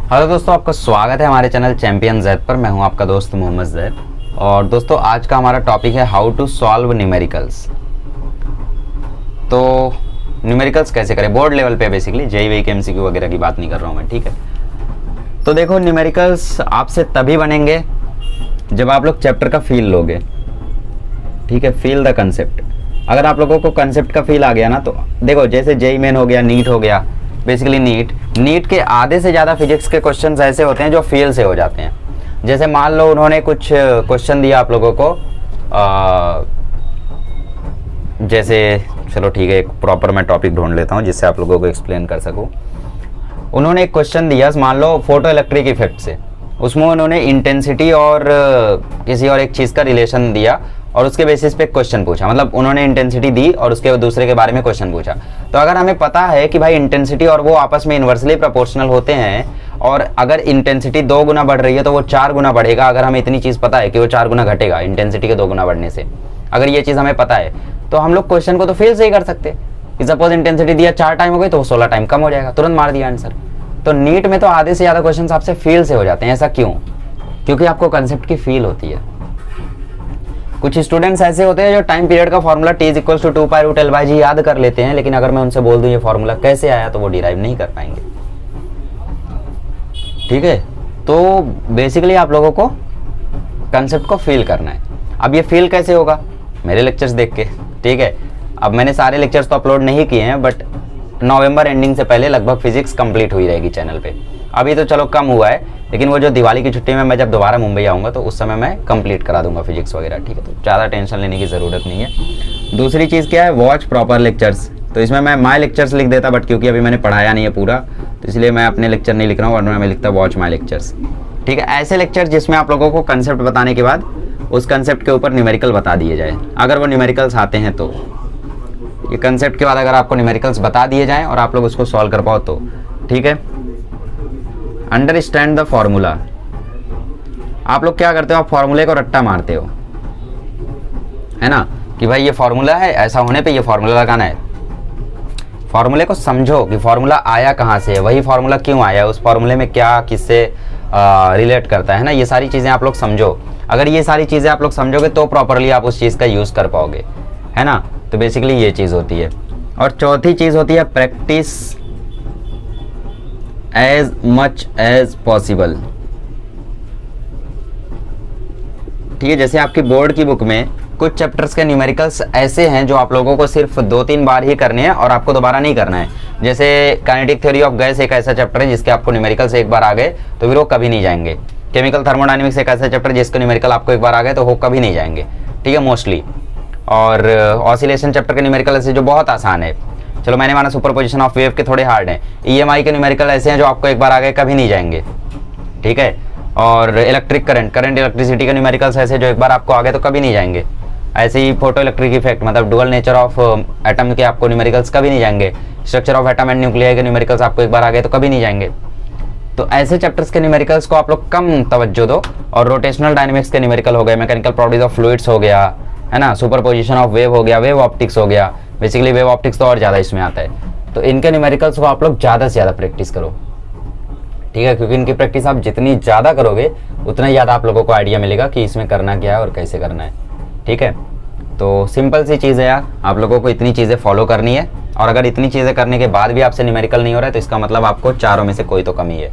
Hello दोस्तों, आपका स्वागत है हमारे चैनल चैंपियन जैद पर। मैं हूं आपका दोस्त मोहम्मद जैद। और दोस्तों, आज का हमारा टॉपिक है हाउ टू सॉल्व न्यूमेरिकल्स। तो न्यूमेरिकल्स कैसे करें बोर्ड लेवल पे, बेसिकली जेईई के एमसीक्यू वगैरह की बात नहीं कर रहा हूं मैं, ठीक है। तो देखो, न्यूमेरिकल्स आपसे तभी बनेंगे जब आप लोग चैप्टर का फील लोगे, ठीक है। Feel the concept. अगर आप लोगों को कंसेप्ट का फील आ गया ना, तो देखो जैसे जेईई मेन हो गया, नीट हो गया, बेसिकली नीट के आधे से ज़्यादा फिजिक्स के क्वेश्चंस ऐसे होते हैं जो फील से हो जाते हैं। जैसे मान लो उन्होंने कुछ क्वेश्चन दिया आप लोगों को, जैसे चलो ठीक है, एक प्रॉपर मैं टॉपिक ढूंढ लेता हूँ जिससे आप लोगों को एक्सप्लेन कर सकूँ। उन्होंने एक क्वेश्चन दिया, मान लो फोटो इलेक्ट्रिक इफेक्ट से, उसमें उन्होंने इंटेंसिटी और किसी और एक चीज़ का रिलेशन दिया और उसके बेसिस पे क्वेश्चन पूछा। मतलब उन्होंने इंटेंसिटी दी और उसके दूसरे के बारे में क्वेश्चन पूछा। तो अगर हमें पता है कि भाई इंटेंसिटी और वो आपस में इन्वर्सली प्रोपोर्शनल होते हैं, और अगर इंटेंसिटी 2 गुना बढ़ रही है तो वो 4 गुना बढ़ेगा। अगर हमें इतनी चीज़ पता है कि वो 4 गुना घटेगा इंटेंसिटी के 2 गुना बढ़ने से, अगर ये चीज़ हमें पता है, तो हम लोग क्वेश्चन को तो फेल से ही कर सकते हैं। सपोज इंटेंसिटी दिया 4 टाइम हो गई तो वो 16 टाइम कम हो जाएगा, तुरंत मार दिया आंसर। तो नीट में तो आधे से ज़्यादा क्वेश्चन आपसे फेल से हो जाते हैं। ऐसा क्यों? क्योंकि आपको कंसेप्ट की फील होती है। कुछ स्टूडेंट्स ऐसे होते हैं जो टाइम पीरियड का फॉर्मूला T=2π√L/g याद कर लेते हैं, लेकिन अगर मैं उनसे बोल दूं ये फॉर्मूला कैसे आया तो वो डिराइव नहीं कर पाएंगे, ठीक है। तो बेसिकली आप लोगों को कंसेप्ट को फील करना है। अब ये फील कैसे होगा? मेरे लेक्चर्स देख के, ठीक है। अब मैंने सारे लेक्चर्स तो अपलोड नहीं किए हैं, बट नवंबर एंडिंग से पहले लगभग फिजिक्स कंप्लीट हुई रहेगी चैनल पे। अभी तो चलो कम हुआ है, लेकिन वो जो दिवाली की छुट्टी में मैं जब दोबारा मुंबई आऊँगा तो उस समय मैं कंप्लीट करा दूंगा फिजिक्स वगैरह, ठीक है। तो ज़्यादा टेंशन लेने की ज़रूरत नहीं है। दूसरी चीज़ क्या है? Watch proper lectures. तो इसमें मैं माई लेक्चर्स लिख देता, बट क्योंकि अभी मैंने पढ़ाया नहीं है पूरा, तो इसलिए मैं अपने लेक्चर नहीं लिख रहा हूँ, वरना मैं लिखता वॉच माई लेक्चर्स, ठीक है। ऐसे लेक्चर जिसमें आप लोगों को कंसेप्ट बताने के बाद उस कंसेप्ट के ऊपर न्यूमेरिकल बता दिए जाए। अगर वो न्यूमेरिकल्स आते हैं तो, ये कंसेप्ट के बाद अगर आपको न्यूमेरिकल्स बता दिए जाएं और आप लोग उसको सॉल्व कर पाओ तो ठीक है। Understand the formula. आप लोग क्या करते हो? आप फॉर्मूले को रट्टा मारते हो, है ना, कि भाई ये फॉर्मूला है, ऐसा होने पे ये फॉर्मूला लगाना है। फॉर्मूले को समझो कि फॉर्मूला आया कहाँ से है, वही फॉर्मूला क्यों आया, उस फॉर्मूले में क्या किससे रिलेट करता है ना, ये सारी चीज़ें आप लोग समझो। अगर ये सारी चीज़ें आप लोग समझोगे तो प्रॉपरली आप उस चीज़ का यूज़ कर पाओगे, है ना। तो बेसिकली ये चीज़ होती है। और चौथी चीज़ होती है practice as much as possible, ठीक है। जैसे आपकी बोर्ड की बुक में कुछ चैप्टर्स के न्यूमेरिकल्स ऐसे हैं जो आप लोगों को सिर्फ 2-3 बार ही करने हैं और आपको दोबारा नहीं करना है। जैसे काइनेटिक थ्योरी ऑफ गैस एक ऐसा चैप्टर है जिसके आपको न्यूमेरिकल्स एक बार आ गए तो फिर वो कभी नहीं जाएंगे। केमिकल थर्मोडायनेमिक्स एक ऐसा चैप्टर जिसके न्यूमेरिकल आपको एक बार आ गए तो वो कभी नहीं जाएंगे, ठीक है, मोस्टली। और ऑसिलेशन चैप्टर के न्यूमेरिकल ऐसे जो बहुत आसान है, चलो मैंने माना सुपरपोजिशन ऑफ वेव के थोड़े हार्ड हैं। EMI के न्यूमेरिकल ऐसे हैं जो आपको एक बार आ गए कभी नहीं जाएंगे, ठीक है। और इलेक्ट्रिक करंट इलेक्ट्रिसिटी के न्यूमेरिकल्स ऐसे जो एक बार आपको आ गए तो कभी नहीं जाएंगे। ऐसे ही फोटो इलेक्ट्रिक इफेक्ट, मतलब डुअल नेचर ऑफ एटम के आपको न्यूमेरिकल्स कभी नहीं जाएंगे। Structure of atom and nuclei के न्यूमेरिकल्स आपको एक बार आ गए तो कभी नहीं जाएंगे। तो ऐसे चैप्टर्स के न्यूमेरिकल्स को आप लोग कम तवज्जो दो। और रोटेशनल डायनेमिक्स के न्यूमेरिकल हो गए, मैकेनिकल प्रॉपर्टीज ऑफ फ्लूइड्स हो गया, है ना, सुपरपोजिशन ऑफ वेव हो गया, वेव ऑप्टिक्स हो गया। बेसिकली वेव ऑप्टिक्स तो और ज़्यादा इसमें आता है। तो इनके न्यूमेरिकल्स को आप लोग ज़्यादा से ज़्यादा प्रैक्टिस करो, ठीक है, क्योंकि इनकी प्रैक्टिस आप जितनी ज़्यादा करोगे उतना ज़्यादा आप लोगों को आइडिया मिलेगा कि इसमें करना क्या है और कैसे करना है, ठीक है। तो सिंपल सी चीज़ है यार, आप लोगों को इतनी चीज़ें फॉलो करनी है। और अगर इतनी चीज़ें करने के बाद भी आपसे न्यूमेरिकल नहीं हो रहा है तो इसका मतलब आपको चारों में से कोई तो कमी है,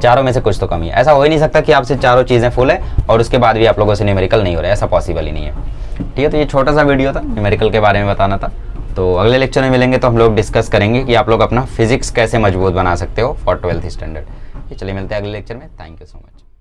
चारों में से कुछ तो कमी है। ऐसा हो ही नहीं सकता कि आपसे चारों चीज़ें फुल है और उसके बाद भी आप लोगों से न्यूमेरिकल नहीं हो रहा है, ऐसा पॉसिबल ही नहीं है, ठीक है। तो ये छोटा सा वीडियो था, न्यूमेरिकल के बारे में बताना था। तो अगले लेक्चर में मिलेंगे तो हम लोग डिस्कस करेंगे कि आप लोग अपना फिजिक्स कैसे मजबूत बना सकते हो फॉर 12th स्टैंडर्ड। चलिए मिलते हैं अगले लेक्चर में। Thank you so much.